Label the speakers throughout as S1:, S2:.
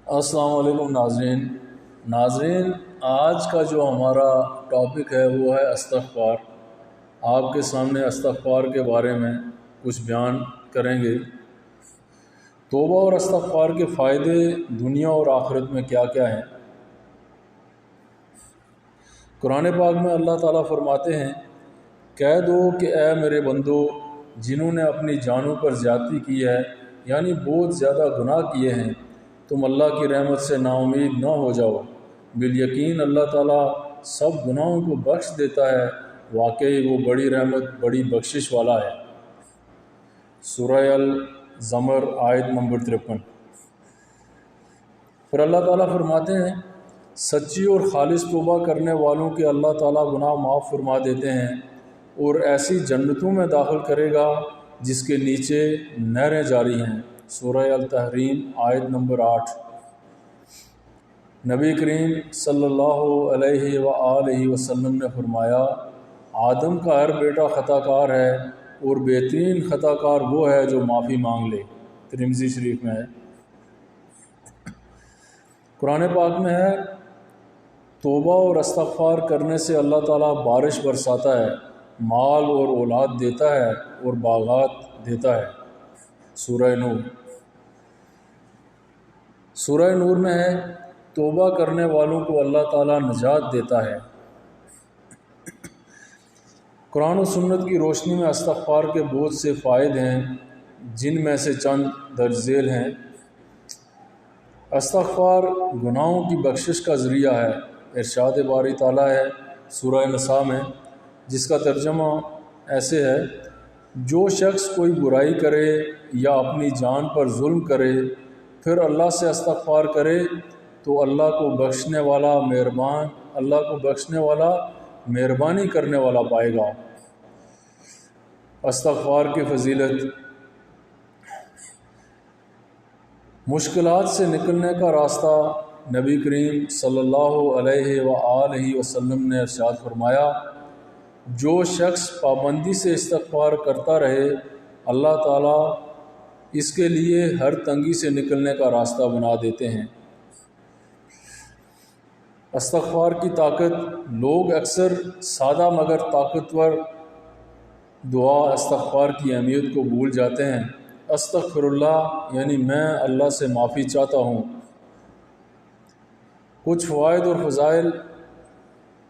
S1: السلام علیکم ناظرین، آج کا جو ہمارا ٹاپک ہے وہ ہے استغفار۔ آپ کے سامنے استغفار کے بارے میں کچھ بیان کریں گے۔ توبہ اور استغفار کے فائدے دنیا اور آخرت میں کیا کیا ہیں؟ قرآن پاک میں اللہ تعالیٰ فرماتے ہیں، کہہ دو کہ اے میرے بندو جنہوں نے اپنی جانوں پر زیادتی کی ہے، یعنی بہت زیادہ گناہ کیے ہیں، تم اللہ کی رحمت سے نا امید نہ ہو جاؤ۔ بالیقین اللہ تعالیٰ سب گناہوں کو بخش دیتا ہے، واقعی وہ بڑی رحمت بڑی بخشش والا ہے۔ سورہ الزمر آیت نمبر 53۔ پھر اللہ تعالیٰ فرماتے ہیں، سچی اور خالص توبہ کرنے والوں کے اللہ تعالیٰ گناہ معاف فرما دیتے ہیں اور ایسی جنتوں میں داخل کرے گا جس کے نیچے نہریں جاری ہیں۔ سورہ التحریم آیت نمبر 8۔ نبی کریم صلی اللہ علیہ وآلہ وسلم نے فرمایا، آدم کا ہر بیٹا خطا کار ہے اور بہترین خطا کار وہ ہے جو معافی مانگ لے۔ ترمذی شریف میں ہے۔ قرآن پاک میں ہے، توبہ اور استغفار کرنے سے اللہ تعالیٰ بارش برساتا ہے، مال اور اولاد دیتا ہے اور باغات دیتا ہے۔ سورہ نور۔ سورہ نور میں ہے، توبہ کرنے والوں کو اللہ تعالیٰ نجات دیتا ہے۔ قرآن و سنت کی روشنی میں استغفار کے بہت سے فائد ہیں، جن میں سے چند درج ذیل ہیں۔ استغفار گناہوں کی بخشش کا ذریعہ ہے۔ ارشاد باری تعالیٰ ہے سورہ نساء میں، جس کا ترجمہ ایسے ہے، جو شخص کوئی برائی کرے یا اپنی جان پر ظلم کرے پھر اللہ سے استغفار کرے تو اللہ کو بخشنے والا مہربانی کرنے والا پائے گا۔ استغفار کی فضیلت۔ مشکلات سے نکلنے کا راستہ۔ نبی کریم صلی اللہ علیہ وآلہ وسلم نے ارشاد فرمایا، جو شخص پابندی سے استغفار کرتا رہے اللہ تعالیٰ اس کے لیے ہر تنگی سے نکلنے کا راستہ بنا دیتے ہیں۔ استغفار کی طاقت۔ لوگ اکثر سادہ مگر طاقتور دعا استغفار کی اہمیت کو بھول جاتے ہیں۔ استغفر اللہ یعنی میں اللہ سے معافی چاہتا ہوں۔ کچھ فوائد اور فضائل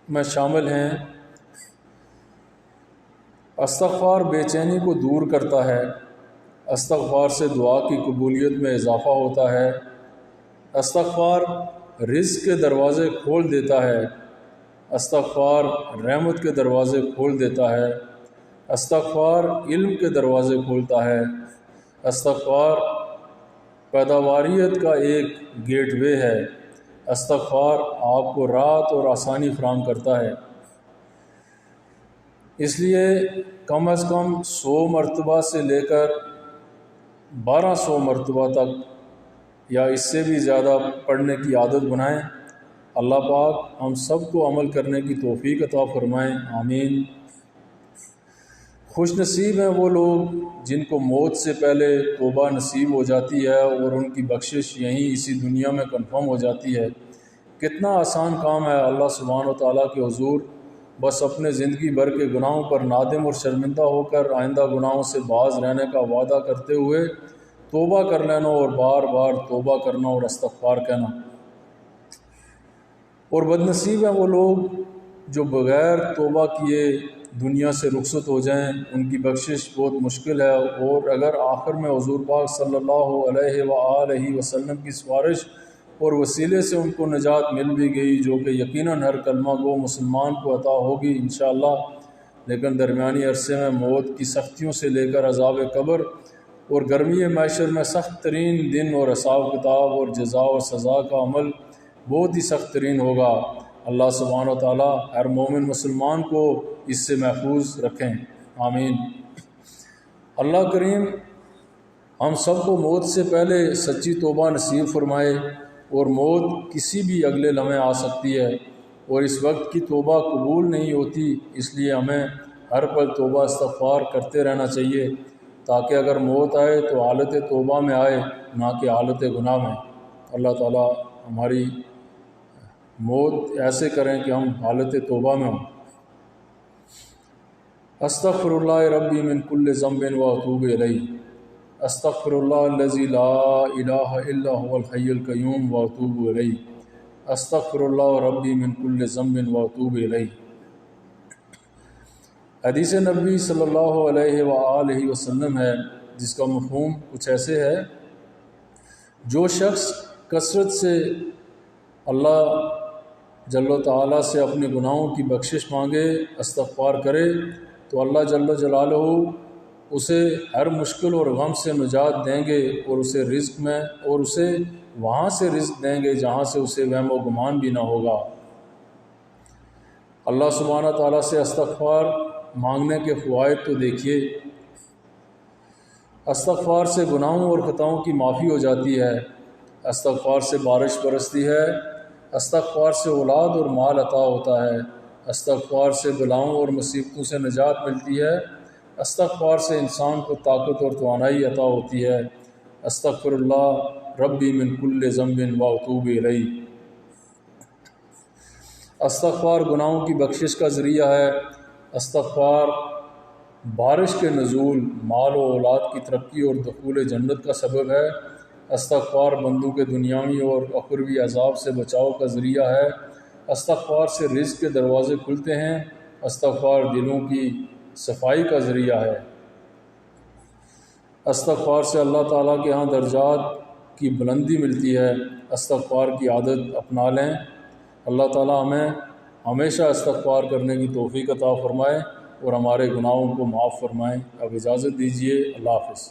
S1: میں شامل ہیں۔ استغفار بے چینی کو دور کرتا ہے۔ استغفار سے دعا کی قبولیت میں اضافہ ہوتا ہے۔ استغفار رزق کے دروازے کھول دیتا ہے۔ استغفار رحمت کے دروازے کھول دیتا ہے۔ استغفار علم کے دروازے کھولتا ہے۔ استغفار پیداواریت کا ایک گیٹ وے ہے۔ استغفار آپ کو راحت اور آسانی فراہم کرتا ہے۔ اس لیے کم از کم 100 مرتبہ سے لے کر 1200 مرتبہ تک یا اس سے بھی زیادہ پڑھنے کی عادت بنائیں۔ اللہ پاک ہم سب کو عمل کرنے کی توفیق عطا فرمائیں، آمین۔ خوش نصیب ہیں وہ لوگ جن کو موت سے پہلے توبہ نصیب ہو جاتی ہے اور ان کی بخشش یہیں اسی دنیا میں کنفرم ہو جاتی ہے۔ کتنا آسان کام ہے اللہ سبحانہ و تعالیٰ کے حضور بس اپنے زندگی بھر کے گناہوں پر نادم اور شرمندہ ہو کر آئندہ گناہوں سے باز رہنے کا وعدہ کرتے ہوئے توبہ کر لینا اور بار بار توبہ کرنا اور استغفار کہنا۔ اور بد نصیب ہیں وہ لوگ جو بغیر توبہ کیے دنیا سے رخصت ہو جائیں، ان کی بخشش بہت مشکل ہے۔ اور اگر آخر میں حضور پاک صلی اللہ علیہ وآلہ وسلم کی سفارش اور وسیلے سے ان کو نجات مل بھی گئی، جو کہ یقیناً ہر کلمہ گو مسلمان کو عطا ہوگی انشاءاللہ، لیکن درمیانی عرصے میں موت کی سختیوں سے لے کر عذاب قبر اور گرمی معاشر میں سخت ترین دن اور حساب کتاب اور جزا اور سزا کا عمل بہت ہی سخت ترین ہوگا۔ اللہ سبحانہ و تعالیٰ ہر مومن مسلمان کو اس سے محفوظ رکھیں، آمین۔ اللہ کریم ہم سب کو موت سے پہلے سچی توبہ نصیب فرمائے، اور موت کسی بھی اگلے لمحے آ سکتی ہے اور اس وقت کی توبہ قبول نہیں ہوتی، اس لیے ہمیں ہر پل توبہ استغفار کرتے رہنا چاہیے تاکہ اگر موت آئے تو حالت توبہ میں آئے، نہ کہ حالت گناہ میں۔ اللہ تعالیٰ ہماری موت ایسے کریں کہ ہم حالت توبہ میں ہوں۔ استغفر اللہ ربی من کل ذنب و اتوب الیہ، استغفر اللہ الذی لا الہ الا هو الحی القیوم و اتوب الیہ، استغفر اللہ ربی من کل ذنب و اتوب الیہ۔ حدیث نبی صلی اللہ علیہ وآلہ وسلم ہے جس کا مفہوم کچھ ایسے ہے، جو شخص کثرت سے اللہ جل و تعالیٰ سے اپنے گناہوں کی بخشش مانگے، استغفار کرے، تو اللہ جل جلالہ اسے ہر مشکل اور غم سے نجات دیں گے، اور اسے رزق میں اور اسے وہاں سے رزق دیں گے جہاں سے اسے وہم و گمان بھی نہ ہوگا۔ اللہ سبحانہ تعالیٰ سے استغفار مانگنے کے فوائد تو دیکھیے۔ استغفار سے گناہوں اور خطاؤں کی معافی ہو جاتی ہے، استغفار سے بارش برستی ہے، استغفار سے اولاد اور مال عطا ہوتا ہے، استغفار سے بلاؤں اور مصیبتوں سے نجات ملتی ہے، استغفار سے انسان کو طاقت اور توانائی عطا ہوتی ہے۔ استغفر اللہ ربی من کل ذنب و اتوب الیہ۔ استغفار گناہوں کی بخشش کا ذریعہ ہے، استغفار بارش کے نزول، مال و اولاد کی ترقی اور دخول جنت کا سبب ہے، استغفار بندوں کے دنیاوی اور اخروی عذاب سے بچاؤ کا ذریعہ ہے، استغفار سے رزق کے دروازے کھلتے ہیں، استغفار دلوں کی صفائی کا ذریعہ ہے، استغفار سے اللہ تعالیٰ کے ہاں درجات کی بلندی ملتی ہے۔ استغفار کی عادت اپنا لیں۔ اللہ تعالیٰ ہمیں ہمیشہ استغفار کرنے کی توفیق عطا فرمائے اور ہمارے گناہوں کو معاف فرمائیں۔ اب اجازت دیجیے، اللہ حافظ۔